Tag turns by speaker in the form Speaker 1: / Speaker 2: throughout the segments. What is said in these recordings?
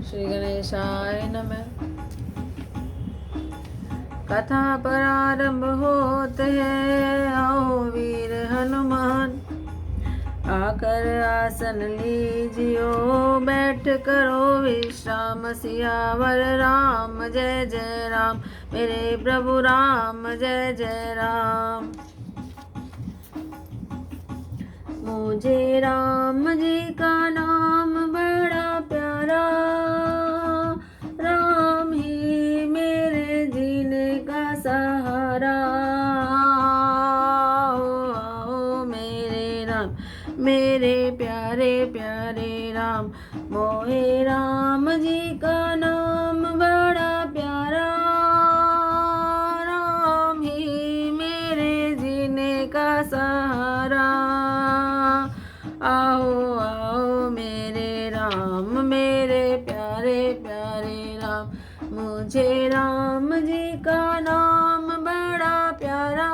Speaker 1: श्री गणेशाय नमः। कथा प्रारंभ होते है, आओ वीर हनुमान, आकर आसन लीजियो, बैठ करो विश्राम। सियावर राम जय जय राम, मेरे प्रभु राम जय जय राम। मुझे राम जी का नाम बड़ा प्यारा, राम ही मेरे जीने का सहारा। आओ मेरे राम, मेरे प्यारे प्यारे राम, मोहे राम जी का नाम बड़ा प्यारा, राम ही मेरे जीने का सहारा। आओ आओ मेरे राम, मेरे प्यारे प्यारे राम, मुझे राम जी का नाम बड़ा प्यारा।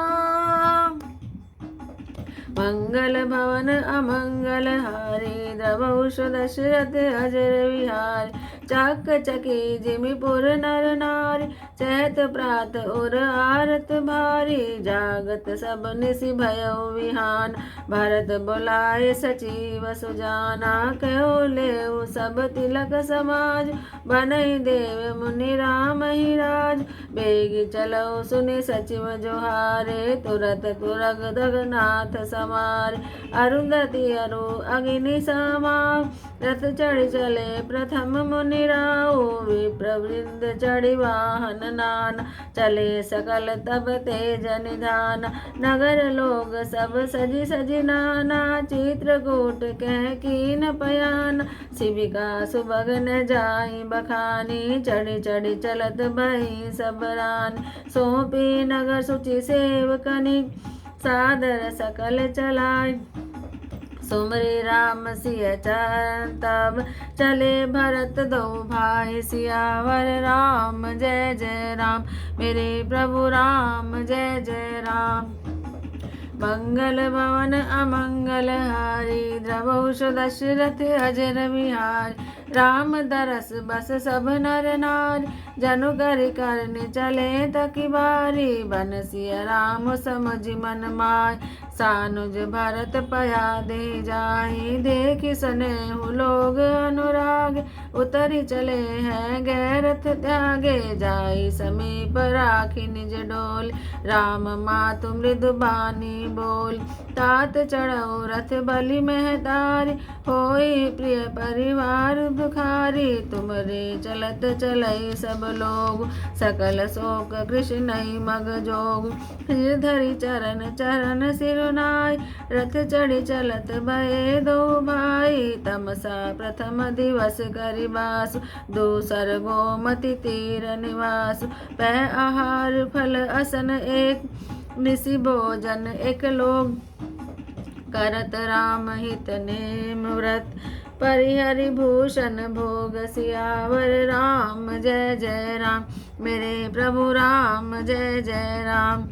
Speaker 1: मंगल भवन अमंगल हारी, द्रवहुष दशरथ अजर विहारी। चाक चकी जिमिपुर नर नारी, चहत प्रात और आरत भारी। जागत सब निसि भयो विहान, भरत बुलाए सचिव सुजाना। कहो लेऊ सब तिलक समाज, बनई देव मुनि राम ही राज। बेग चलो सुनि सचिव जोहारे, तुरत तुरग दगनाथ समारे। अरुंधति अरु अग्नि समा, रथ चढ़ चले प्रथम मुनि राव। विप्रवृंद चढ़ी वाहन नाना, चले सकल तब तेज निधान। नगर लोग सब सजी सजी नाना, चित्रकूट कह कीन पयान। शिविका सुभगन जाई बखानी, चढ़ी चढ़ी चलत भई सब रानी। सौंपी नगर सुचि सेवकनी, सादर सकल चलाय। सुमरि राम सिय चरण, तब चले भरत दो भाई। सियावर राम जय जय राम, मेरे प्रभु राम जय जय राम। मंगल भवन अमंगल हारी, द्रवहुष दशरथ अजर विहारी। राम दरस बस सब नर नारी, जनु कर करनि चले तकी बारी। बन सिय राम समुझ मन माय, सानुज भरत पया दे जाहि। देखि सनेहु लोग अनुराग, उतरी चले हैं गैरथ त्यागे। जाई समीप राखी निज डोल, राम मातु मृदु बानी बोल। तात चढ़ऊ रथ बलि महतारी, होई प्रिय परिवार दुखारी। तुमरे चलत चलई सब लोग, सकल शोक कृष्ण मग जोग। सिर धरि चरण चरण सिरुनाई, रथ चढ़ी चलत भये दो भाई। तमसा प्रथम दिवस करिबास, दूसर गोमति तीर निवास। पै आहार फल असन एक, निसि भोजन एक लोग। करत राम हित नेम व्रत, परिहरि भूषण भोग। सियावर राम जय जय राम, मेरे प्रभु राम जय जय राम।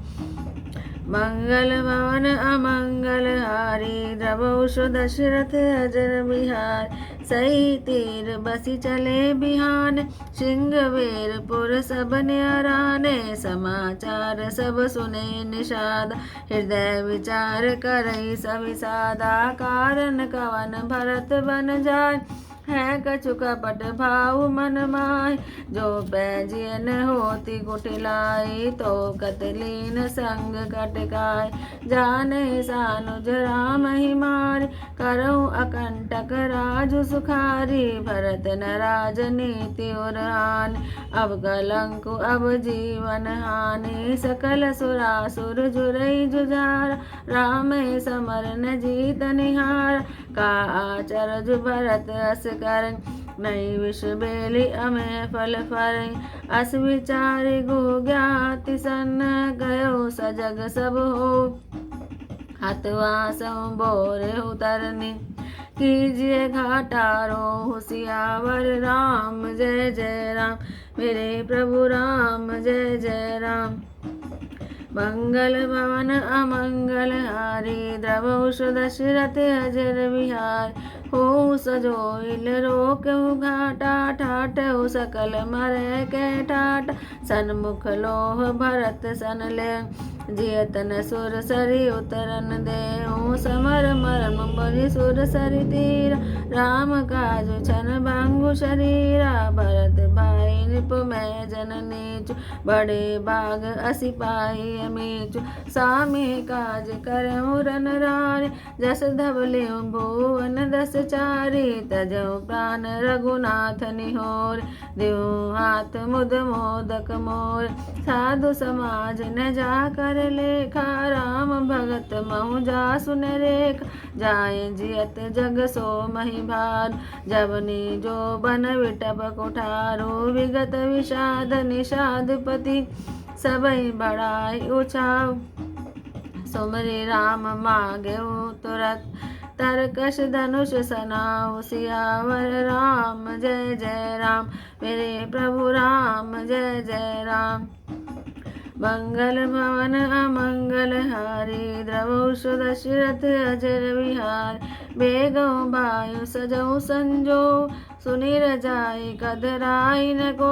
Speaker 1: मंगल भवन अमंगल हारी, द्रवहुष दशरथ अजर विहारी। सही तीर बसी चले बिहान, सिंहवेरपुर सब न्याराने। समाचार सब सुने निषाद, हृदय विचार करई सविसादा। कारण कवन भरत बन जाय, है कछु कपट भाव मन माय। जो पैजियन होती कुटिलाई, तो कतलीन संग कटकाय। जाने सानुज राम ही मार, करऊँ अकंटक राजु सुखारी। भरत न राजनीति और हानि, अब कलंक अब जीवन हानि। सकल सुरासुर जुरई जुझार, राम समर न जीत निहार। का आचरज भरत अस करन, नई विष बेली अमें फल फरई। अस विचारि गुह ज्ञाति सन, गयो सजग सब हो। हतवासों बोरे उतरनी, कीजिए घाटारो होशियावर। राम जय जय राम, मेरे प्रभु राम जय जय राम। मंगल भवन अमंगल हारी, द्रवहुष दशरथ अजर विहार। हो सजोइल रोकहु घाटा ठाठहु सकल मरै के ठाट सन्मुख लोह भरत सन ले जियत न सुर सरी उतरन देहु समर मरम बलि सुर सरी तीरा राम काजु छन भंगु शरीरा भरत भाई नृप मैं जन नीचु बड़े बाग असि पाई अमीचु सामे काज करहु रन रारे जस धवलियु भुवन दस चारी तजहु प्राण रघुनाथ निहोर देव हाथ मुद मोदक मोर साधु समाज न जा कर लेखा राम भगत महु जासु न रेख जाय जियत जग सो मही भार जवनी जो बन विटप कुठारो विगत विषाद निषादपति सबई बड़ाई उछाव सुमरि राम मांगेउ तुरत तरकश धनुष सनाउ सियावर राम जय जय राम मेरे प्रभु राम जय जय राम मंगल भवन अमंगल हारी द्रवौ दशरथ अजर विहार बेगौ वायु सजौ संजो सुनिर जाय कदराई न को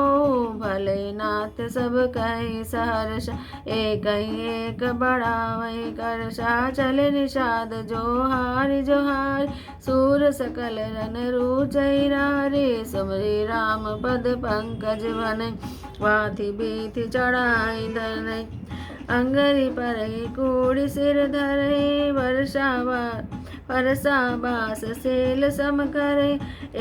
Speaker 1: भले नाथ सब कहि सहर्ष एक बड़ा वही करशा चल निषाद जोहारि जोहारि सूर सकल रन रुचैरारे सुमरि राम पद पंकज वन वाथि बीथि चढ़ाई धन अंगरी पर कूड़ी सिर धरे वर्षा बास सेल सम करे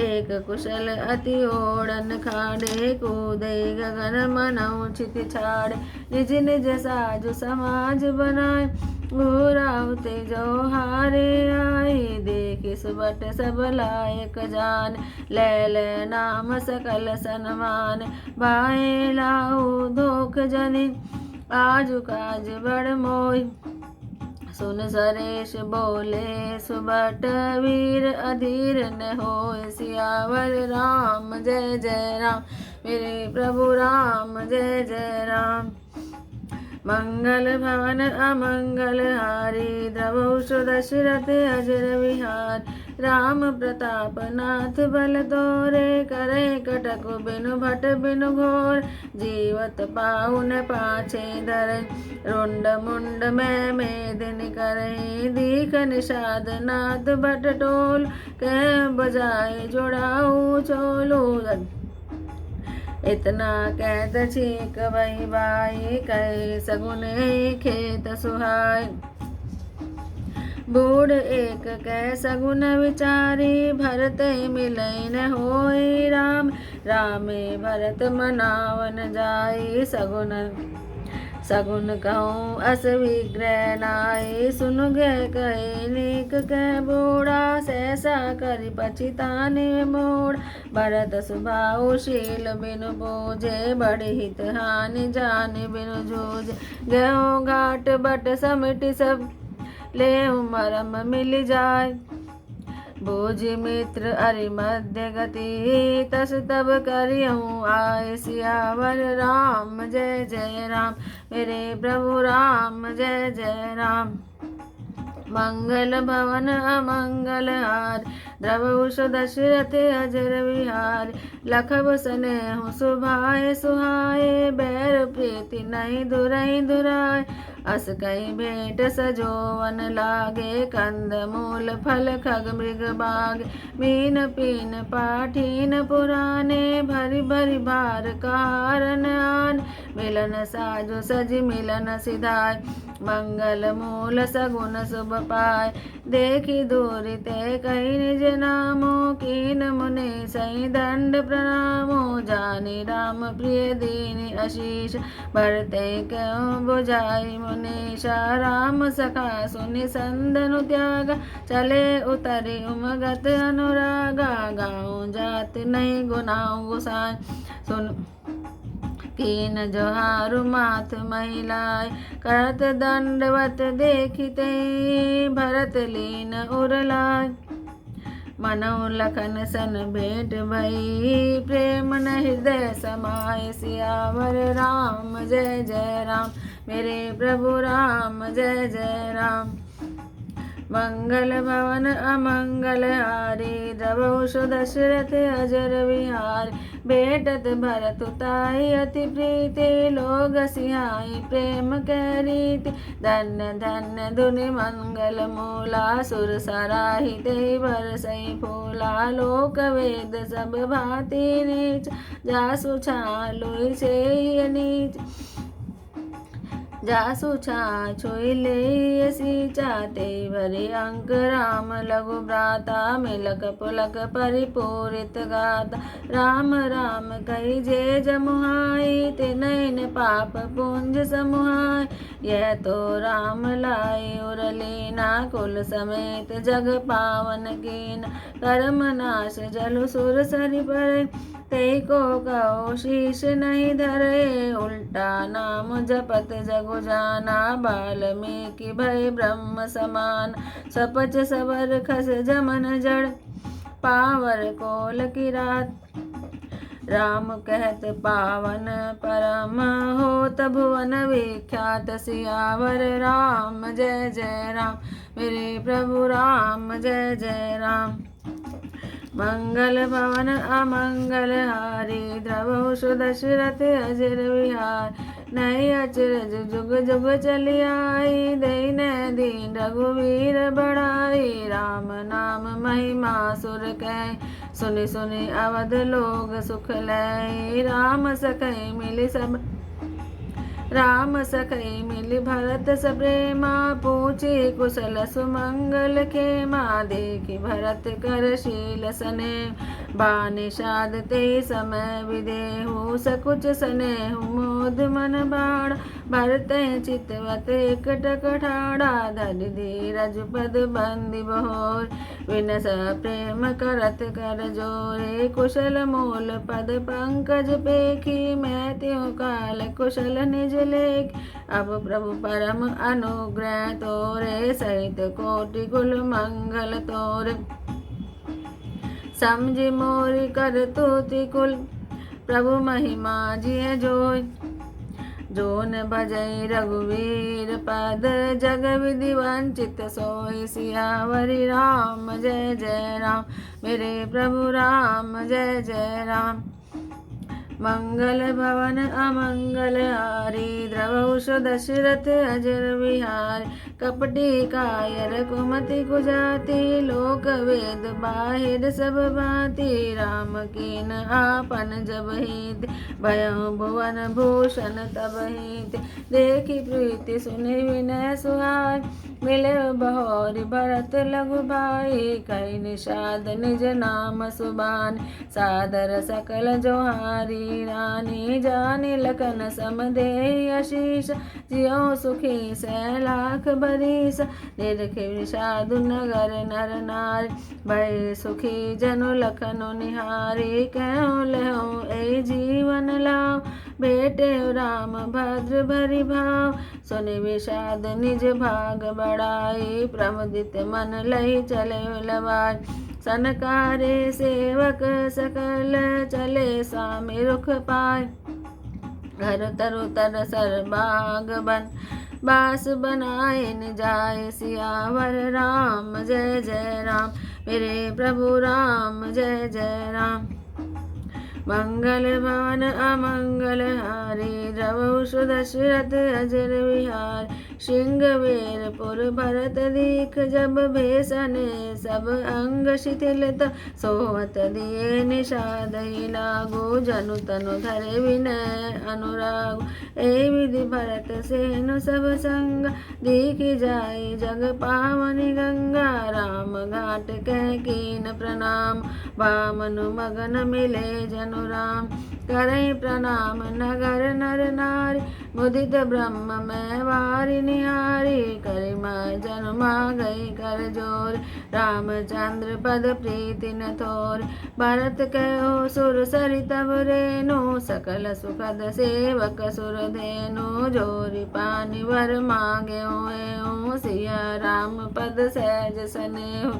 Speaker 1: एक कुशल अति ओढ़न खाड़े कूदे गगन मनौ छित छाड़े निज निज साजु समाज बनाए घोरावते जो हारे आई देखि सुबट सब लायक जान ले नाम सकल सन्मान बाए लाऊ धोख जनि आजु काज बड़ मोय सुन सरेश बोले सुबट वीर अधीर न होय सियावर राम जय जय राम मेरे प्रभु राम जय जय राम मंगल भवन अमंगल हारी द्रवौ दशरथ अजर विहार राम प्रताप नाथ बल तोरे करे कटक बिनु भट बिनु घोर जीवत पाउन पाछे धर रुंड मुंड में मेदिन करे दीख निषाद नाथ भट टोल के बजाए जोड़ाऊ चोलू इतना कहत छीक वही बाई कहे सगुने खेत सुहाय बूढ़ एक कह सगुन विचारी भरत मिलई न होई राम रामे भरत मनावन जाई सगुन कहूँ अस विग्रह नाई सुन गए कहे नीक कह बूढ़ा सहसा करि पछिताने मोड़ भरत सुभाऊ शील बिनु पूजे बड़े हित हानि जाने बिनु जूझे गयो घाट बट समिट सब ले मरम मिल जाय भोज मित्र अरि मध्य गति तस तब करियहूँ आय सियावर राम जय जय राम मेरे प्रभु राम जय जय राम मंगल भवन अमंगल हार द्रवौ दशरथ अजर विहार लखब स्नेहु सुभाए सुहाए बैर प्रीति नहीं दुरई दुराय अस कई भेंट सजोवन लागे कंद मूल फल खग मृग बाग मीन पीन पाठीन पुराने भरी भरी भार कारण आन मिलन साजो सज मिलन सिधाय मंगल मूल सगुन शुभ पाय देखी दूरी ते कही निज नामो कीन मुनि सही दंड प्रणामो जानी राम प्रिय दीन आशीष भरते क्यों बुझाई मुनीषा राम सखा सुनि संदनु त्यागा चले उतरी उमगत अनुरागा गाँव जात नहीं गुनाऊ गुसाय सुन कीन जोहारु माथ महिलाय करत दंडवत देखिते भरत लीन उरलाय मनौ लखन सन भेंट भई प्रेम न हृदय समाय सियावर राम जय जय राम मेरे प्रभु राम जय जय राम मंगल भवन अमंगल हारी द्रवहु दशरथ अजर विहार बेटत भरत ताई अति प्रीति लोग सिहाई प्रेम कह रीति धन्य धन्य धुनि मंगल मूला सुर सराहित बरसई फूला लोक वेद सब भांति नीच जासु छालुई से नीच जासु छुई ले चाते भरे अंक राम लघु भ्राता मिलक पुलक परिपूरित गाता राम राम कही जे जमुहाई ते नैन पाप पुंज समुहाय यह तो राम लाई उरलीना कुल समेत जग पावन कीन कर्म नाश जलु सुर सरि पर ते को कहो शीश नहीं धरे उल्टा नाम जपत जगु जाना बाल्मीकि भय ब्रह्म समान सपच सबर खस जमन जड़ पावर कोल की रात राम कहत पावन परम होत भुवन विख्यात सियावर राम जय जय राम मेरे प्रभु राम जय जय राम मंगल भवन अमंगल हारी द्रवहु दशरथ अजर विहार नई अचरज जुग जुग चली आई दीन दीन रघुवीर बढ़ाई राम नाम महिमा सुर कै सुनि सुनि अवध लोग सुख लय राम सखै मिली सब राम सखई मिली भरत सप्रेमा पूछी कुशल सुमंगल खेमा देखी भरत कर शील सने बानिषाद ते समय विदेहु सकुच स्नेहु मोद मन बाण भरत चितवत एकटक ठाड़ा धरि धीरज पद बंदी बहोर विनस प्रेम करत कर जोरे कुशल मूल पद पंकज पेखी मैं त्यों काल कुशल निज लेख अब प्रभु परम अनुग्रह तोरे सहित कोटि कुल मंगल तोरे समझि मोरि कर तुति कुल प्रभु महिमा जिय जोय जोन भजई रघुवीर पद जग विधि वंचित सोई सियावरी राम जय जय राम मेरे प्रभु राम जय जय राम मंगल भवन अमंगल हारी द्रवहु दशरथ अजर विहार कपटी कायर कुमति कुजाति लोक वेद बाहिर सब भांति राम कीन आपन जब हित भयउ भुवन भूषण तब हित देखी प्रीति सुनि विनय सुहाय मिले बहोरी भरत लघु भाई कई निषाद निज नाम सुबान सादर सकल जोहारी रानी जानी लखन समदे आशीष जियो सुखी सै लाख बरीस निरखे विषादु नगर नर नारी भय सुखी जनु लखनु निहारी कहूँ लहूँ ए जीवन लाओ बेटे राम भद्र भरि भाव सुनि विषाद निज भाग बढ़ाई प्रमुदित मन लई चले लवाय सनकारे सेवक सकल चले स्वामी रुख पाय घर तरु तर सरबाग बन बास बनाए न जाए सियावर राम जय जय राम मेरे प्रभु राम जय जय राम मंगल भवन अमंगल हारी द्रवहु दशरथ अजर विहार सिंहवेरपुर भरत दीख जब भेषने सब अंग शिथिलता सोवत दिए निषाद ही लागो जनु तनु धरे विनय अनुराग ए विधि भरत सेनु सब संग दीखी जाए जग पावनी गंगा राम घाट कह कीन प्रणाम वामनु मगन मिले जनु राम करई प्रणाम नगर नर नारी मुदित ब्रह्म में वारी निहारी करि माय जन्मा गई कर जोर रामचंद्र पद प्रीति न थोर भरत कहो सुर सरि तब रेनु सकल सुखद सेवक सुर धेनु जोरी पानी वर मांगे सिया राम पद सहज स्नेहु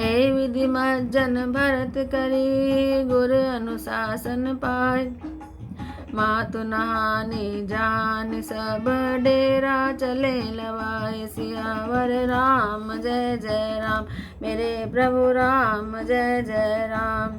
Speaker 1: ए विधि मज्जन भरत करी गुर अनुशासन पाय मातु नहाने जान सब डेरा चले लवाए सियावर राम जय जय राम मेरे प्रभु राम जय जय राम।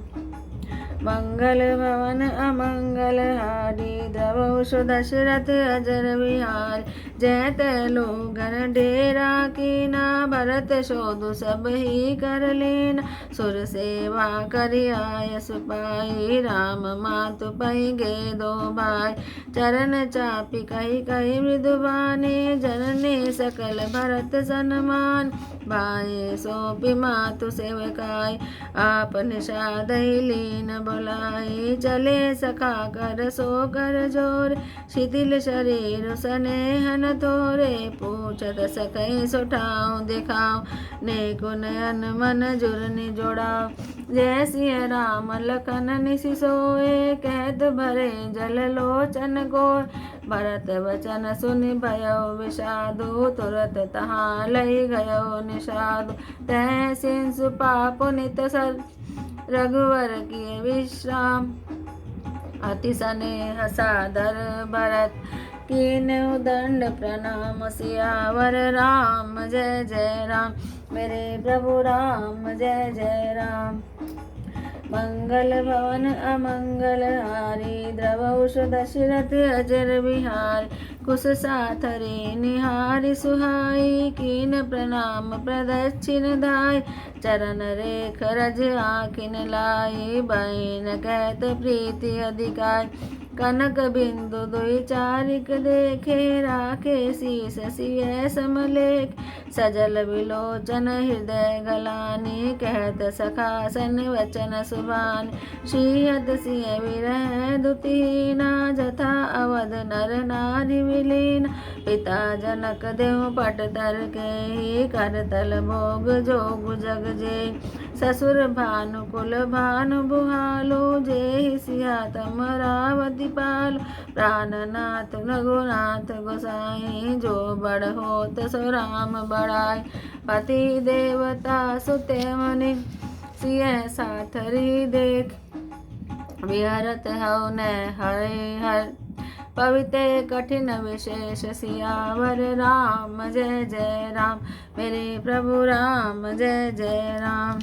Speaker 1: मंगल भवन अमंगल हारी द्रवौ दशरथ अजर विहार जयत लोगन डेरा कीना भरत शोधु सब ही कर लेना सुर सेवा करि आय सुपाई राम मातु पै गे दो भाई चरण चापी कही कही मृदुबाने जनने सकल भरत सन्मान भाई सौंपी मातु सेवकाई आप निषाद लीन बुलाई चले सखा कर सो कर जोर शिथिल शरीर स्नेहन थोरे पूछत सकै सुठाऊं दिखाऊं नेको नयन मन जुरनि जोड़ाओ जय सिया राम लखन निसि सोए कहत भरे जल लोचन गोय भरत वचन सुनि भयो विषादु तुरत तहाँ लई गयो निषादु तह सिंसु पापु नित सर रघुवर किए विश्राम अति स्नेह सादर भरत कीन्हु दंड प्रणाम सियावर राम जय जय राम मेरे प्रभु राम जय जय राम। मंगल भवन अमंगल हारी द्रवौ दशरथ अजर विहार कुश साथरे निहारी सुहाई कीन प्रणाम प्रदक्षिण धाय चरण रेख रज आखिन लाई बैन कहत प्रीति अधिकार कनक बिंदु दुई चारिक देखे राखे शीस सिय समलेख सजल विलोचन हृदय गलानी कहत सखासन वचन सुभान श्रीहत सिय विरह दुतीना जथा अवध नर नारी विलीन पिता जनक देव पट तर के ही करतल भोग जोग जग जे ससुर भानु कुल भानु बुहालो जे सिया तम रावती पाल प्राणनाथ रघुनाथ गोसाई जो बड़ होत सो राम बड़ाई पति देवता सुते मुनि सिय साथरी देख विहरत हौ न हरे हर पवित्र कठिन विशेष सियावर राम जय जय राम मेरे प्रभु राम जय जय राम।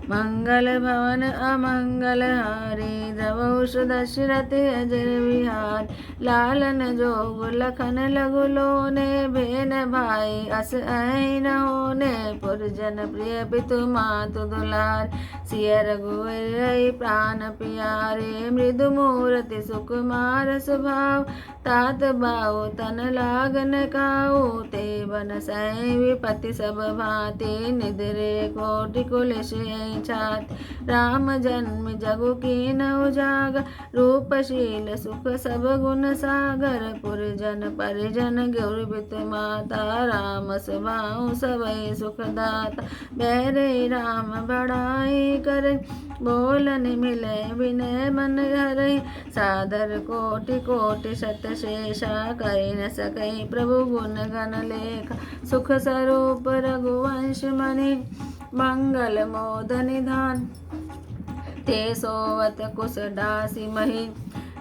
Speaker 1: मंगल भवन अमंगल हारी द्रवौ दशरथ अजर विहार लालन जोग लखन लघु लोने भेन भाई अस ऐ न होने पुरजन प्रिय पितु मातु दुलार सिय रघुवर प्राण प्यारे मृदु मूर्ति सुकुमार स्वभाव तात बाऊ तन लागन काऊ ते बन सै विपति सब भांति निद्रे कोटि कुलिश छात राम जन्म जगु कीन उजागर रूपशील सुख सब गुण सागर पुरजन परिजन गौर बित माता राम सुभाऊ सबई सुखदाता बैरे राम बड़ाई कर बोलन मिले विनय मन हरे सादर कोटि कोटि शत शेषा करि न सकई प्रभु गुण गण लेख सुख स्वरूप रघुवंश मणि मंगल मोद निधान ते सोवत कुश दासी मही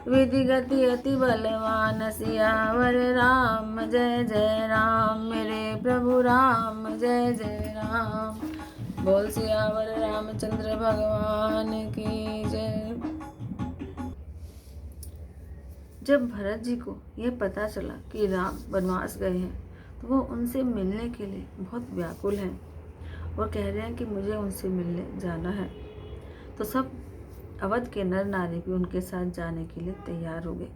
Speaker 1: विधि गति अति बलवान सियावर राम जय जय राम मेरे प्रभु राम जय जय राम। बोल सियावर रामचंद्र भगवान की जय। जब भरत जी को यह पता चला कि राम वनवास गए हैं तो वो उनसे मिलने के लिए बहुत व्याकुल हैं और कह रहे हैं कि मुझे उनसे मिलने जाना है। तो सब अवध के नर नारी भी उनके साथ जाने के लिए तैयार हो गए।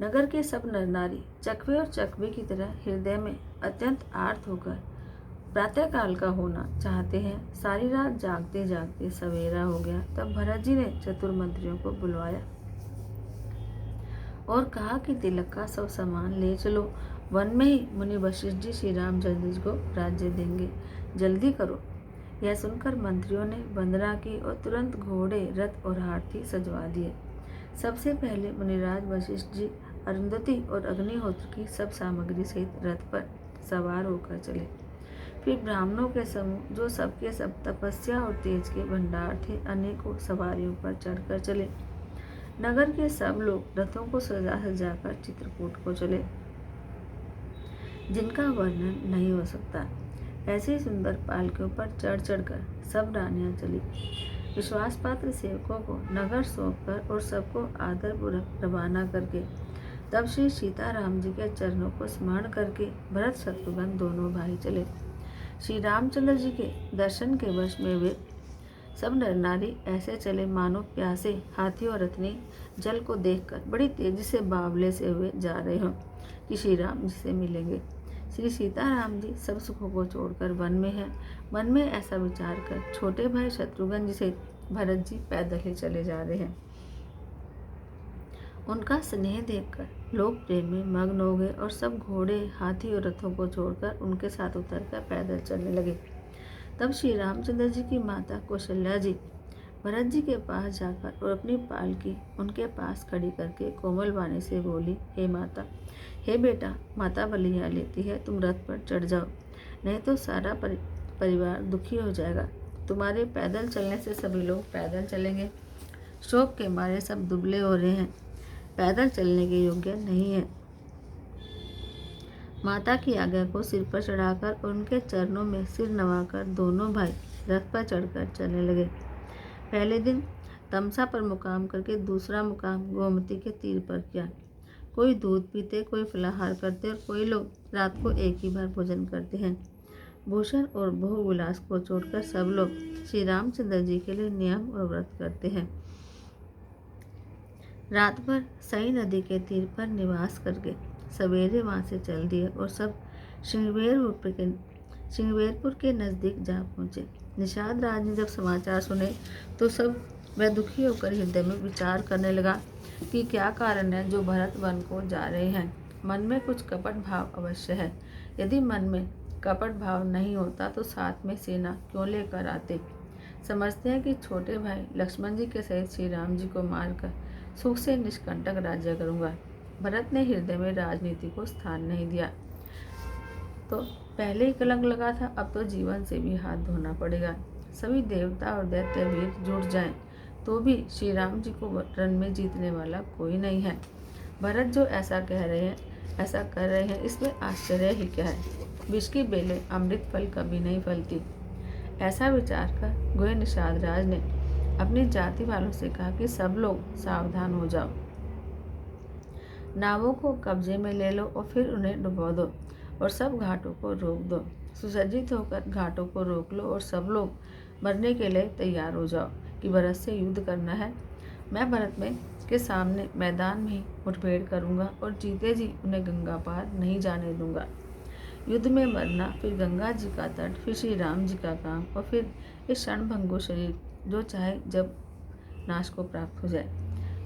Speaker 1: नगर के सब नर नारी चकवे और चकवे की तरह हृदय में अत्यंत आर्त होकर प्रातःकाल का होना चाहते हैं। सारी रात जागते जागते सवेरा हो गया। तब भरत जी ने चतुर मंत्रियों को बुलवाया और कहा कि तिलक का सब सामान ले चलो, वन में ही मुनि वशिष्ठ जी श्री रामचंद्र जी को राज्य देंगे, जल्दी करो। यह सुनकर मंत्रियों ने वंदना की और तुरंत घोड़े रथ और हाथी सजवा दिए। सबसे पहले मुनिराज वशिष्ठ जी अरुंधति और अग्निहोत्र की सब सामग्री सहित रथ पर सवार होकर चले। फिर ब्राह्मणों के समूह जो सबके सब तपस्या और तेज के भंडार थे, अनेकों सवारियों पर चढ़कर चले। नगर के सब लोग रथों को सजा सजाकर चित्रकूट को चले, जिनका वर्णन नहीं हो सकता। ऐसी सुंदर पालकियों पर चढ़ चढ़कर सब रानियां चली। विश्वास पात्र सेवकों को नगर सौंपकर और सबको आदरपूर्वक रवाना करके तब श्री सीताराम जी के चरणों को स्मरण करके भरत शत्रुघ्न दोनों भाई चले। श्री रामचंद्र जी के दर्शन के वश में वे सब नर नारी ऐसे चले मानो प्यासे हाथी और रथनी जल को देखकर बड़ी तेजी से बावले से हुए जा रहे हों कि श्री राम जी से मिलेंगे। श्री सीताराम जी सब सुखों को छोड़कर वन में हैं। मन में ऐसा विचार कर छोटे भाई शत्रुघ्न जी से भरत जी पैदल ही चले जा रहे हैं। उनका स्नेह देखकर लोग प्रेम में मग्न हो गए और सब घोड़े हाथी और रथों को छोड़कर उनके साथ उतरकर पैदल चलने लगे। तब श्री रामचंद्र जी की माता कौशल्या जी भरत जी के पास जाकर और अपनी पालकी उनके पास खड़ी करके कोमल वाणी से बोली, हे माता, हे बेटा, माता बलिया लेती है, तुम रथ पर चढ़ जाओ, नहीं तो सारा परिवार दुखी हो जाएगा। तुम्हारे पैदल चलने से सभी लोग पैदल चलेंगे। शोक के मारे सब दुबले हो रहे हैं, पैदल चलने के योग्य नहीं है। माता की आज्ञा को सिर पर चढ़ाकर उनके चरणों में सिर नवाकर दोनों भाई रथ पर चढ़कर चलने लगे। पहले दिन तमसा पर मुकाम करके दूसरा मुकाम गोमती के तीर पर किया। कोई दूध पीते, कोई फलाहार करते और कोई लोग रात को एक ही बार भोजन करते हैं। भूषण और बहुविलास को छोड़कर सब लोग श्री रामचंद्र जी के लिए नियम और व्रत करते हैं। रात भर सई नदी के तीर पर निवास करके सवेरे वहाँ से चल दिए और सब श्रृंगवेरपुर के नज़दीक जा पहुँचे। निषाद राज ने जब समाचार सुने तो सब वह दुखी होकर हृदय में विचार करने लगा कि क्या कारण है जो भरत वन को जा रहे हैं। मन में कुछ कपट भाव अवश्य है। यदि मन में कपट भाव नहीं होता तो साथ में सेना क्यों लेकर आते। समझते हैं कि छोटे भाई लक्ष्मण जी के सहित श्री राम जी को मारकर सुख से निष्कंटक राज्य करूँगा। भरत ने हृदय में राजनीति को स्थान नहीं दिया तो पहले ही कलंक लगा था, अब तो जीवन से भी हाथ धोना पड़ेगा। सभी देवता और दैत्य वीर जुट जाएं तो भी श्री राम जी को रण में जीतने वाला कोई नहीं है। भरत जो ऐसा कह रहे हैं, ऐसा कर रहे हैं, इसमें आश्चर्य ही क्या है। विष की बेलें अमृत फल कभी नहीं फलती। ऐसा विचार कर गोए निषाद राज ने अपनी जाति वालों से कहा कि सब लोग सावधान हो जाओ, नावों को कब्जे में ले लो और फिर उन्हें डुबो दो और सब घाटों को रोक दो। सुसज्जित होकर घाटों को रोक लो और सब लोग मरने के लिए तैयार हो जाओ कि भरत से युद्ध करना है। मैं भरत में के सामने मैदान में ही मुठभेड़ करूंगा और जीते जी उन्हें गंगा पार नहीं जाने दूंगा। युद्ध में मरना, फिर गंगा जी का तट, फिर श्री राम जी का काम और फिर इस क्षणभंगुर शरीर जो चाहे जब नाश को प्राप्त हो जाए।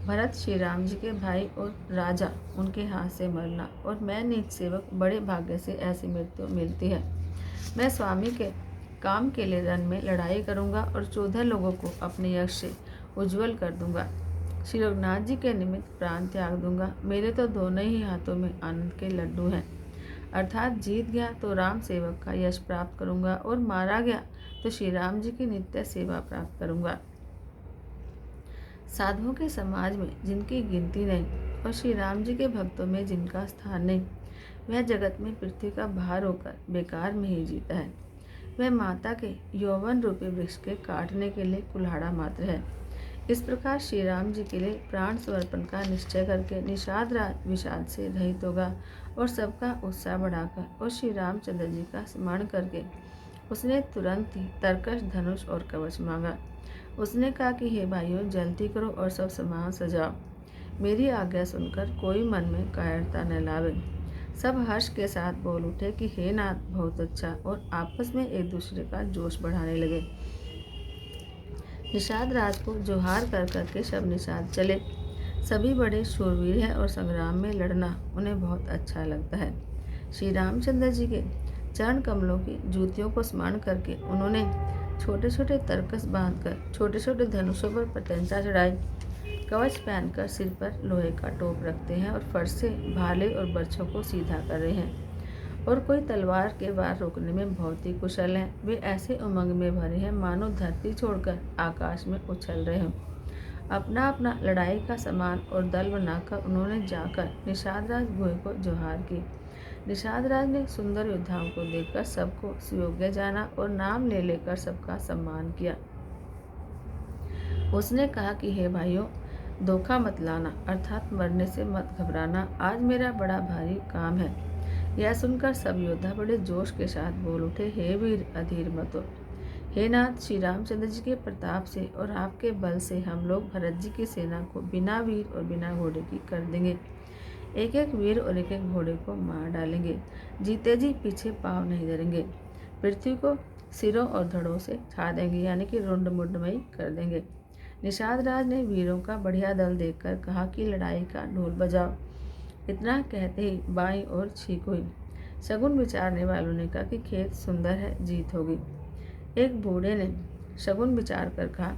Speaker 1: भरत श्री राम जी के भाई और राजा उनके हाथ से मरना और मैं नीच सेवक, बड़े भाग्य से ऐसी मृत्यु मिलती है। मैं स्वामी के काम के लिए रण में लड़ाई करूंगा और 14 लोगों को अपने यश से उज्जवल कर दूंगा। श्री रघुनाथ जी के निमित्त प्राण त्याग दूंगा। मेरे तो दोनों ही हाथों में आनंद के लड्डू हैं। अर्थात जीत गया तो राम सेवक का यश प्राप्त करूंगा और मारा गया तो श्री राम जी की नित्य सेवा प्राप्त करूंगा। साधुओं के समाज में जिनकी गिनती नहीं और श्री राम जी के भक्तों में जिनका स्थान नहीं, वह जगत में पृथ्वी का भार होकर बेकार में ही जीता है। वह माता के यौवन रूपी वृक्ष के काटने के लिए कुल्हाड़ा मात्र है। इस प्रकार श्री राम जी के लिए प्राण समर्पण का निश्चय करके निषाद राज विषाद से रहित होगा और सबका उत्साह बढ़ाकर और श्री रामचंद्र जी का स्मरण करके उसने तुरंत ही तरकश, धनुष और कवच मांगा। उसने कहा कि हे भाइयों, जल्दी करो और सब सामान सजाओ। मेरी आज्ञा सुनकर कोई मन में कायरता न लावे। सब हर्ष के साथ बोल उठे कि हे नाथ, बहुत अच्छा, और आपस में एक दूसरे का जोश बढ़ाने लगे। निषाद राज को जोहार कर करके सब निषाद चले। सभी बड़े शूरवीर हैं और संग्राम में लड़ना उन्हें बहुत अच्छा लगता है। श्री रामचंद्र जी के चरण कमलों की जूतियों को स्मरण करके उन्होंने छोटे छोटे तरकस बांधकर छोटे छोटे धनुषों पर पतंजा चढ़ाई, कवच पहनकर सिर पर लोहे का टोप रखते हैं और फर्श से भाले और बर्छों को सीधा कर रहे हैं और कोई तलवार के वार रोकने में बहुत ही कुशल हैं। वे ऐसे उमंग में भरे हैं मानो धरती छोड़कर आकाश में उछल रहे हों। अपना अपना लड़ाई का सामान और दल बनाकर उन्होंने जाकर निषाद राज गुहे को जोहार की। निषाद राज ने सुंदर योद्धाओं को देखकर सबको सुयोग्य जाना और नाम ले लेकर सबका सम्मान किया। उसने कहा कि हे भाइयों, धोखा मत लाना, अर्थात मरने से मत घबराना। आज मेरा बड़ा भारी काम है। यह सुनकर सब योद्धा बड़े जोश के साथ बोल उठे, हे वीर, अधीर मत हो। हे नाथ, श्री रामचंद्र जी के प्रताप से और आपके बल से हम लोग भरत जी की सेना को बिना वीर और बिना घोड़े की कर देंगे। एक एक वीर और एक एक घोड़े को मार डालेंगे। जीते जी पीछे पाँव नहीं धरेंगे। पृथ्वी को सिरों और धड़ों से छा देंगे, यानी कि रुंड मुंडमयी कर देंगे। निषाद राज ने वीरों का बढ़िया दल देखकर कहा कि लड़ाई का ढोल बजाओ। इतना कहते ही बाईं ओर छींक हुई। शगुन विचारने वालों ने कहा कि खेत सुंदर है, जीत होगी। एक बूढ़े ने शगुन विचार कर कहा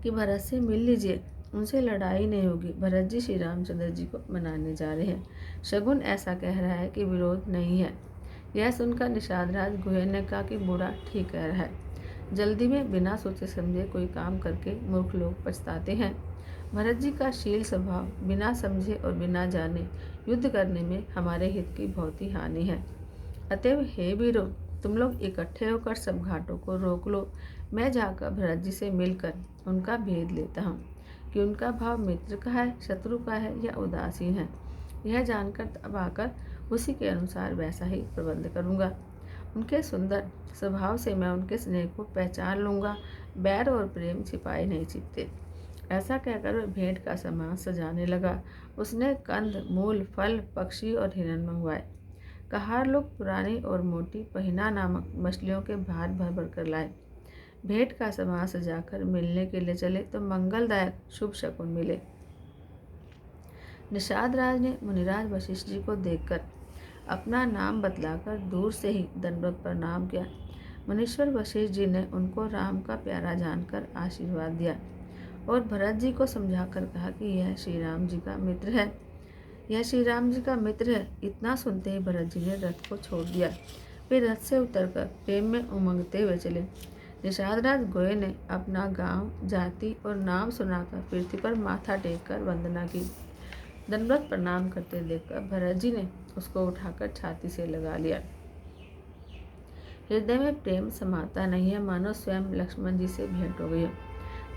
Speaker 1: कि भरत से मिल लीजिए, उनसे लड़ाई नहीं होगी। भरत जी श्री रामचंद्र जी को मनाने जा रहे हैं। शगुन ऐसा कह रहा है कि विरोध नहीं है। यह सुनकर निषाद राज गुहे ने कहा कि बूढ़ा ठीक कह रहा है। जल्दी में बिना सोचे समझे कोई काम करके मूर्ख लोग पछताते हैं। भरत जी का शील स्वभाव बिना समझे और बिना जाने युद्ध करने में हमारे हित की बहुत ही हानि है। अतएव हे वीरों, तुम लोग इकट्ठे होकर सब घाटों को रोक लो। मैं जाकर भरत जी से मिलकर उनका भेद लेता हूँ कि उनका भाव मित्र का है, शत्रु का है या उदासीन है। यह जानकर तब आकर उसी के अनुसार वैसा ही प्रबंध करूँगा। उनके सुंदर स्वभाव से मैं उनके स्नेह को पहचान लूँगा। बैर और प्रेम छिपाए नहीं छिपते। ऐसा कहकर वह भेंट का सामान सजाने लगा। उसने कंद, मूल, फल, पक्षी और हिरन मंगवाए। कहार लोग पुरानी और मोटी पहिना नामक मछलियों के भार भर भर कर लाए। भेंट का सामान सजाकर मिलने के लिए चले तो मंगलदायक शुभ शकुन मिले। निषाद राज ने मुनिराज वशिष्ठ जी को देखकर अपना नाम बतलाकर दूर से ही दंडवत प्रणाम किया। मुनीश्वर वशिष्ठ जी ने उनको राम का प्यारा जानकर आशीर्वाद दिया और भरत जी को समझाकर कहा कि यह श्री राम जी का मित्र है, यह श्री राम जी का मित्र है। इतना सुनते ही भरत जी ने रथ को छोड़ दिया। फिर रथ से उतरकर प्रेम में उमंगते हुए चले। निषाद राज गोये ने अपना गांव, जाति और नाम सुनाकर पृथ्वी पर माथा टेक कर वंदना की। दंडवत प्रणाम करते देखकर भरत जी ने उसको उठाकर छाती से लगा लिया। हृदय में प्रेम समाता नहीं है, मानो स्वयं लक्ष्मण जी से भेंट हो गई है।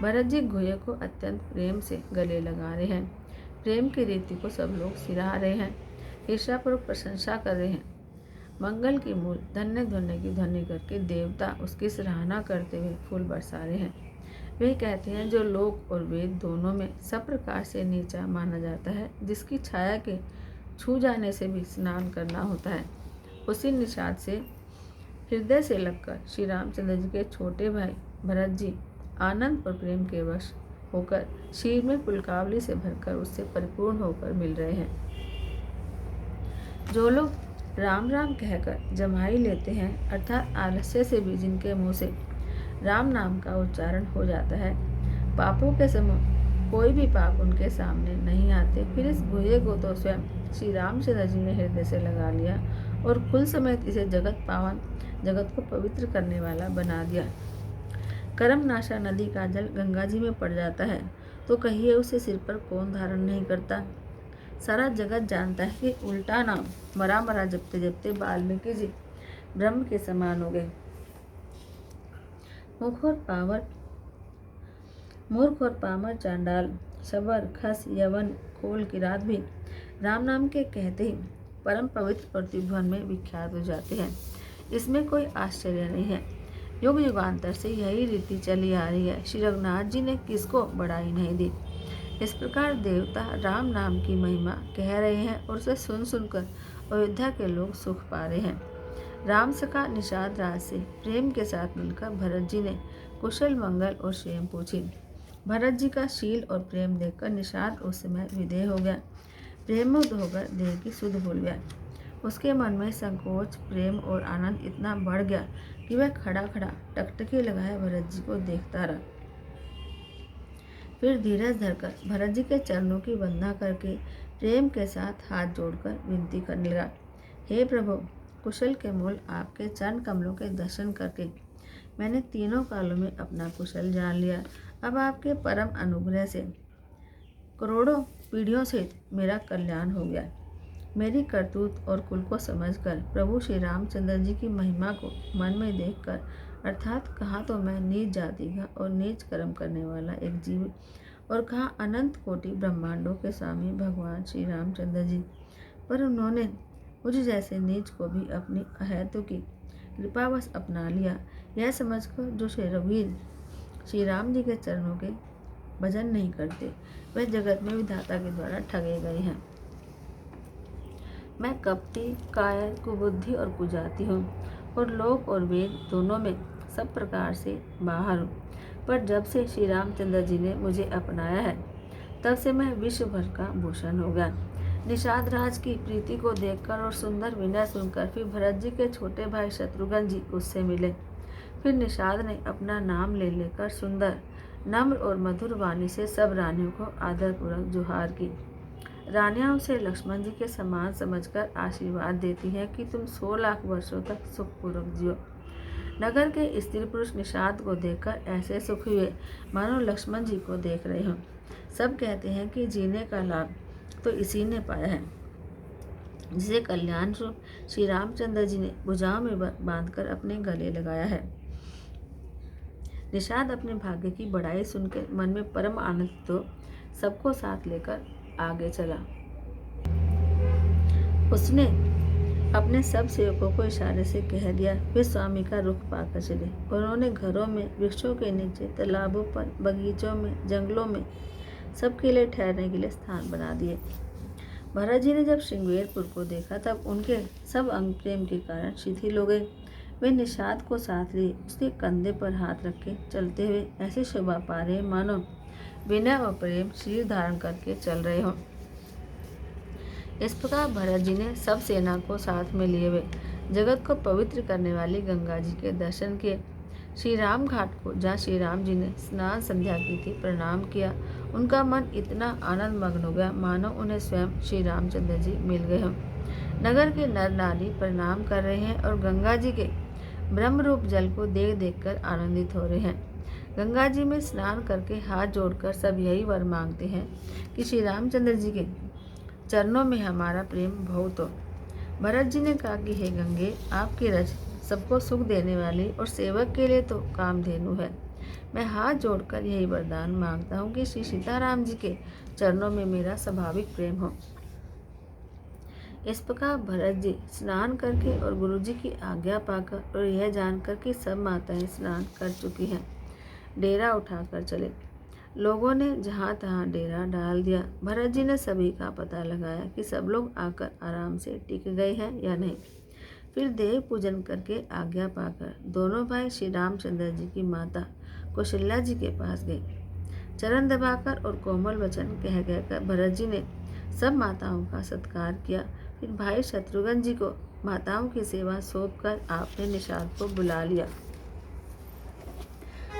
Speaker 1: भरत जी गुहे को अत्यंत प्रेम से गले लगा रहे हैं। प्रेम की रीति को सब लोग सिरा रहे हैं, ईर्ष्यापूर्वक प्रशंसा कर रहे हैं। मंगल की मूल धन्य ध्वनि की ध्वनि करके देवता उसकी सराहना करते हुए फूल बरसा रहे हैं। वे कहते हैं, जो लोक और वेद दोनों में सब प्रकार से नीचा माना जाता है, जिसकी छाया के छू जाने से भी स्नान करना होता है, उसी निषाद से हृदय से लगकर श्री रामचंद्र जी के छोटे भाई भरत जी आनंद और प्रेम के वश होकर शीर में पुलकावली से भरकर उससे परिपूर्ण होकर मिल रहे हैं। जो लोग राम राम कहकर जमाई लेते हैं, अर्थात आलस्य से भी जिनके मुँह से राम नाम का उच्चारण हो जाता है, पापों के समूह कोई भी पाप उनके सामने नहीं आते। फिर इस गुहे को तो स्वयं श्री रामचंद्र जी ने हृदय से लगा लिया और कुल समेत इसे जगत पावन, जगत को पवित्र करने वाला बना दिया। कर्मनाशा नदी का जल गंगा जी में पड़ जाता है तो कहिए उसे सिर पर कौन धारण नहीं करता। सारा जगत जानता है कि उल्टा नाम मरा मरा जपते जपते वाल्मीकि जी ब्रह्म के समान हो गए। मूर्ख और पामर चांडाल, शबर, खस, यवन, खोल, किरात भी राम नाम के कहते ही परम पवित्र और त्रिभुवन में विख्यात हो जाते हैं। इसमें कोई आश्चर्य नहीं है। युग युगांतर से यही रीति चली आ रही है। श्री रघुनाथ जी ने किसको बढ़ाई नहीं दी। इस प्रकार देवता राम नाम की महिमा कह रहे हैं और उसे सुन सुनकर अयोध्या के लोग सुख पा रहे हैं। राम सखा निषाद राज से प्रेम के साथ मिलकर भरत जी ने कुशल मंगल और क्षेम पूछी। भरत जी का शील और प्रेम देखकर निषाद उस समय विदेह हो गया। प्रेममुग्ध होकर देह की सुध भूल गया। उसके मन में संकोच, प्रेम और आनंद इतना बढ़ गया कि वह खड़ा खड़ा टकटकी लगाए भरत जी को देखता रहा। फिर धीरज धरकर भरत जी के चरणों की वंदना करके प्रेम के साथ हाथ जोड़कर विनती करने लगा, हे प्रभु, कुशल के मूल आपके चरण कमलों के दर्शन करके मैंने तीनों कालों में अपना कुशल जान लिया। अब आपके परम अनुग्रह से करोड़ों पीढ़ियों से मेरा कल्याण हो गया। मेरी करतूत और कुल को समझकर प्रभु श्री रामचंद्र जी की महिमा को मन में देखकर, अर्थात कहाँ तो मैं नीच जाति का और नीच कर्म करने वाला एक जीव, और कहाँ अनंत कोटि ब्रह्मांडों के स्वामी भगवान श्री रामचंद्र जी, पर उन्होंने मुझ जैसे नीच को भी अपनी अहेतु की कृपावश अपना लिया। यह समझकर जो श्री रघुवीर श्री राम जी के चरणों के भजन नहीं करते, वह जगत में विधाता के द्वारा ठगे गए हैं। मैं कपटी, कायर, कुबुद्धि और कुजाति हूँ, और लोक और वेद दोनों में सब प्रकार से बाहर हूँ। पर जब से श्री रामचंद्र जी ने मुझे अपनाया है, तब से मैं विश्व भर का भूषण हो गया। निषाद राज की प्रीति को देखकर और सुंदर विनय सुनकर फिर भरत जी के छोटे भाई शत्रुघ्न जी उससे मिले। फिर निषाद ने अपना नाम ले लेकर सुंदर, नम्र और मधुर वाणी से सब रानियों को आदरपूर्वक जुहार की। रानियां उसे लक्ष्मण जी के समान समझकर आशीर्वाद देती हैं कि तुम 100 लाख वर्षों तक सुखपूर्वक जियो। नगर के स्त्री पुरुष निषाद को देखकर ऐसे सुख हुए मानो लक्ष्मण जी को देख रहे हों। सब कहते हैं कि जीने का लाभ तो इसी ने पाया है, जिसे कल्याण स्वरूप श्री रामचंद्र जी ने भुजाओं में बांधकर अपने गले लगाया है। निषाद अपने भाग्य की बढ़ाई सुनकर मन में परम आनंदित हो सबको साथ लेकर आगे चला। उसने अपने सब सेवकों को इशारे से कह दिया। वे स्वामी का रुख पाकर चले। उन्होंने घरों में, वृक्षों के नीचे, तालाबों पर, बगीचों में, जंगलों में सबके लिए ठहरने के लिए स्थान बना दिए। भरत जी ने जब श्रृंगेरपुर को देखा, तब उनके सब अंग प्रेम के कारण शिथिल हो गए। वे निषाद को साथ लिए उसके कंधे पर हाथ रख के चलते हुए ऐसे शोभा पा रहे मानो विनय और प्रेम शीर धारण करके चल रहे हों। इस प्रकार भरत जी ने सब सेना को साथ में लिए हुए जगत को पवित्र करने वाली गंगा जी के दर्शन किए। श्री राम घाट को, जहाँ श्री राम जी ने स्नान संध्या की थी, प्रणाम किया। उनका मन इतना आनंद मग्न हो गया मानो उन्हें स्वयं श्री रामचंद्र जी मिल गए हों। नगर के नर नारी प्रणाम कर रहे हैं और गंगा जी के ब्रह्म रूप जल को देख देख कर आनंदित हो रहे हैं। गंगा जी में स्नान करके हाथ जोड़कर सब यही वर मांगते हैं कि श्री रामचंद्र जी के चरणों में हमारा प्रेम बहुत हो। भरत जी ने कहा कि हे गंगे, आपकी रज सबको सुख देने वाली और सेवक के लिए तो कामधेनु है। मैं हाथ जोड़कर यही वरदान मांगता हूँ कि श्री सीताराम जी के चरणों में मेरा स्वाभाविक प्रेम हो। इस प्रकार भरत जी स्नान करके और गुरु जी की आज्ञा पाकर और यह जानकर कि सब माताएं स्नान कर चुकी हैं, डेरा उठाकर चले। लोगों ने जहाँ तहाँ डेरा डाल दिया। भरत जी ने सभी का पता लगाया कि सब लोग आकर आराम से टिक गए हैं या नहीं। फिर देव पूजन करके आज्ञा पाकर दोनों भाई श्री रामचंद्र जी की माता कौशल्या जी के पास गए। चरण दबाकर और कोमल वचन कह कहकर भरत जी ने सब माताओं का सत्कार किया। फिर भाई शत्रुघ्न जी को माताओं की सेवा सौंपकर आपने निषाद को बुला लिया।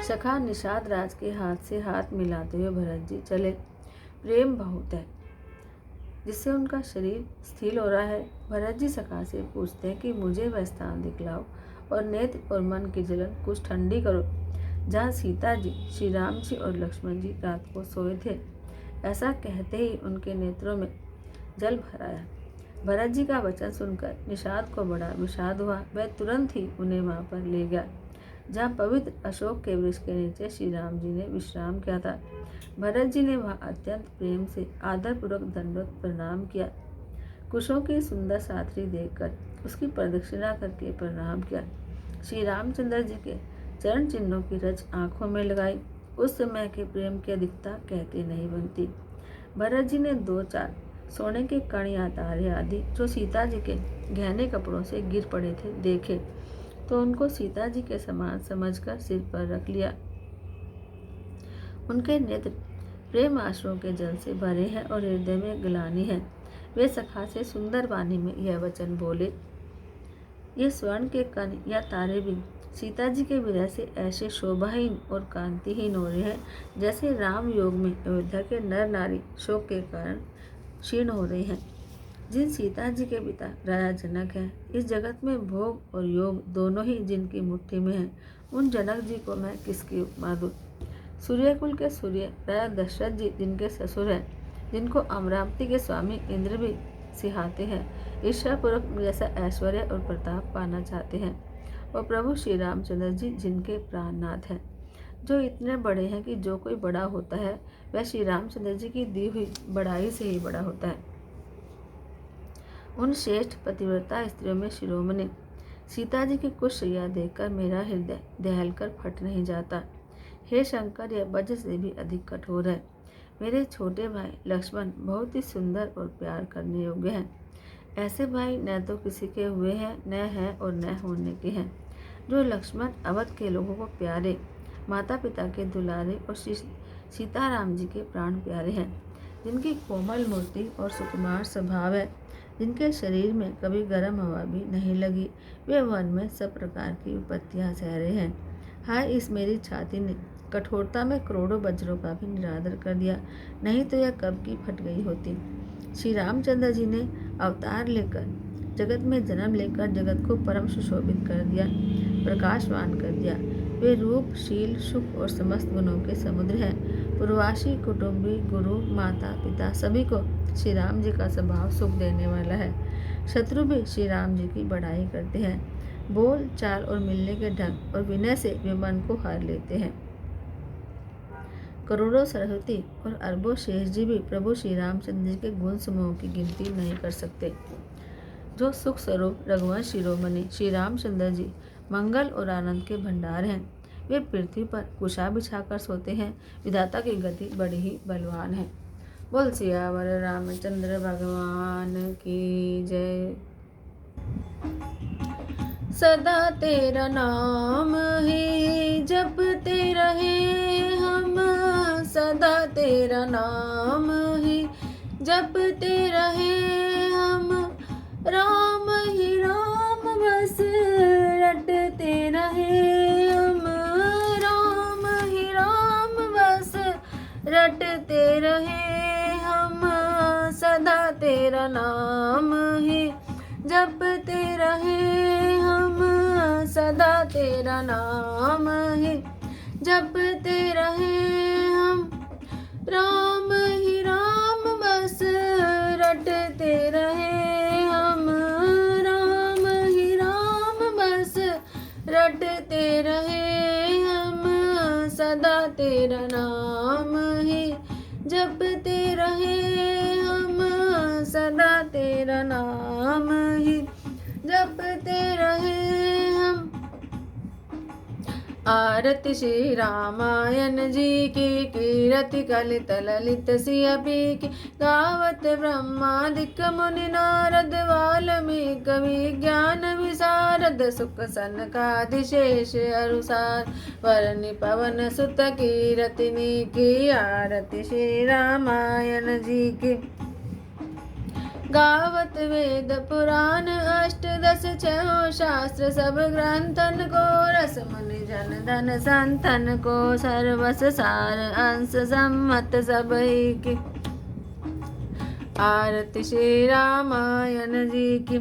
Speaker 1: सखा निषाद राज के हाथ से हाथ मिलाते हुए भरत जी चले। प्रेम बहुत है जिससे उनका शरीर स्थिर हो रहा है। भरत जी सखा से पूछते हैं कि मुझे वह स्थान दिखलाओ और नेत्र और मन की जलन कुछ ठंडी करो जहाँ सीता जी, श्री राम जी और लक्ष्मण जी रात को सोए थे। ऐसा कहते ही उनके नेत्रों में जल भर आया। भरत जी का वचन सुनकर निषाद को बड़ा विषाद हुआ। वह तुरंत ही उन्हें वहाँ पर ले गया जहाँ पवित्र अशोक के वृक्ष के नीचे श्री राम जी ने विश्राम किया था। भरत जी ने वहाँ अत्यंत प्रेम से आदरपूर्वक दंडवत प्रणाम किया। कुशों की सुंदर साथरी देखकर उसकी प्रदक्षिणा करके प्रणाम किया। श्री रामचंद्र जी के चरण चिन्हों की रच आंखों में लगाई। उस समय के प्रेम की अधिकता कहती नहीं बनती। भरत जी ने 2-4 सोने के कण या तारे आदि जो सीता जी के गहने कपड़ों से गिर पड़े थे देखे, तो उनको सीता जी के समान समझकर सिर पर रख लिया। उनके नेत्र प्रेम आश्रों के जल से भरे हैं और हृदय में ग्लानि है। वे सखा से सुंदर वाणी में यह वचन बोले, ये स्वर्ण के कण या तारे भी सीता जी के विरह से ऐसे शोभाहीन और कांतिहीन हो रहे हैं जैसे राम योग में अयोध्या के नर नारी शोक के कारण क्षीण हो रहे हैं। जिन सीता जी के पिता राजा जनक हैं, इस जगत में भोग और योग दोनों ही जिनकी मुट्ठी में हैं, उन जनक जी को मैं किसकी उपमा दूँ। सूर्यकुल के सूर्य राजा दशरथ जी जिनके ससुर हैं, जिनको अमरावती के स्वामी इंद्र भी सिहाते हैं, ईर्ष्यापूर्वक जैसा ऐश्वर्य और प्रताप पाना चाहते हैं, और प्रभु श्री रामचंद्र जी जिनके प्राणनाथ हैं, जो इतने बड़े हैं कि जो कोई बड़ा होता है वह श्री रामचंद्र जी की दी हुई बड़ाई से ही बड़ा होता है। उन श्रेष्ठ पतिव्रता स्त्रियों में शिरोमणि सीता जी की कुशैया देखकर मेरा हृदय दहलकर फट नहीं जाता। हे शंकर, यह वज्र से भी अधिक कठोर है। मेरे छोटे भाई लक्ष्मण बहुत ही सुंदर और प्यार करने योग्य हैं। ऐसे भाई न तो किसी के हुए हैं, न हैं और न होने के हैं। जो लक्ष्मण अवध के लोगों को प्यारे, माता पिता के दुलारे और सीताराम जी के प्राण प्यारे हैं, जिनकी कोमल मूर्ति और सुकुमार स्वभाव है, जिनके शरीर में कभी गर्म हवा भी नहीं लगी, वे वन में सब प्रकार की विपत्तियां सह रहे हैं। हाय, इस मेरी छाती ने कठोरता में करोड़ों वज्रों का भी निरादर कर दिया, नहीं तो यह कब की फट गई होती। श्री रामचंद्र जी ने अवतार लेकर जगत में जन्म लेकर जगत को परम सुशोभित कर दिया, प्रकाशवान कर दिया। वे रूप, शील, सुख और समस्त गुणों के समुद्र हैं। पूर्ववासी, कुटुंबी, गुरु, माता पिता सभी को श्री राम जी का स्वभाव सुख देने वाला है। शत्रु भी श्री राम जी की बड़ाई करते हैं। बोल चाल और मिलने के ढंग और विनय से वे मन को हार लेते हैं। करोड़ों सरस्वती और अरबों शेष जी भी प्रभु श्री रामचंद्र जी के गुण समूह की गिनती नहीं कर सकते। जो सुख स्वरूप रघुवंश शिरोमणि श्री रामचंद्र जी मंगल और आनंद के भंडार हैं, वे पृथ्वी पर कुशा बिछाकर सोते हैं। विधाता की गति बड़ी ही बलवान है। बोल सियावर रामचंद्र भगवान की जय। सदा तेरा नाम ही जपते रहे हम, सदा तेरा नाम ही जपते रहे हम। राम ही राम बस रटते रहे हम, राम ही राम बस रटते रहे हम। सदा तेरा नाम ही जपते रहे हम, सदा तेरा नाम ही जपते रहे हम। राम ही राम बस रटते रहे हम, राम ही राम बस रटते रहे हम। सदा तेरा नाम ही जपते रहे हम, सदा तेरा नाम ही जपते रहे हम। आरती श्री रामायण जी की, कीरति कलित ललित सियपी की। गावत ब्रह्मादिक मुनि नारद, वाल्मीकि विज्ञान विशारद। सुख सनकादिशेष अरुसार, वरनि पवन सुत कीरतिनी की। आरती श्री रामायण जी की। गावत वेद पुराण अष्टदश छहो शास्त्र, सब ग्रंथन को रस मुनि जन धन संतन को। सर्वस सार अंश सम्मत सब ही की। आरती श्री रामायण जी की।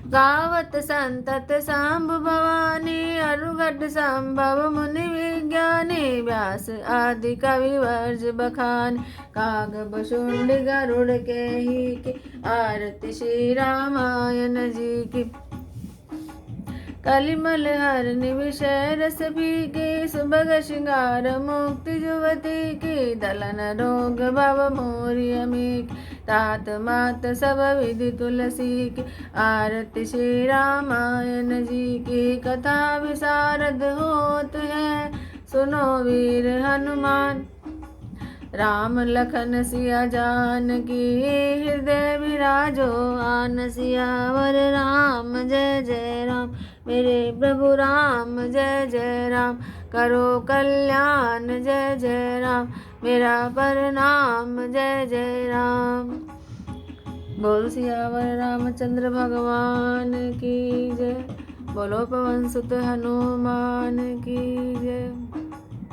Speaker 1: गावत संतत सांब भवानी, अरुघट संभव मुनि विज्ञानी। व्यास आदि कवि वर्ज बखान, काग शुंड गरुड़ के ही की। आरती श्री रामायण जी की। कलिमल हरनि विषय रस भी की। सुभग श्रृंगार मुक्ति जुवती की। दलन रोग भव मोरि अमीक, तात मात सब विधि तुलसी की। आरती श्री रामायण जी की। कथा विशारद होत है, सुनो वीर हनुमान। राम लखन सिया जानकी, हृदय विराजो आन। सियावर राम जय जय राम, मेरे प्रभु राम जय जय राम। करो कल्याण जय जय राम, मेरा प्रणाम जय जय राम। बोल सियावर रामचंद्र भगवान की जय। बोलो पवन सुत हनुमान की जय।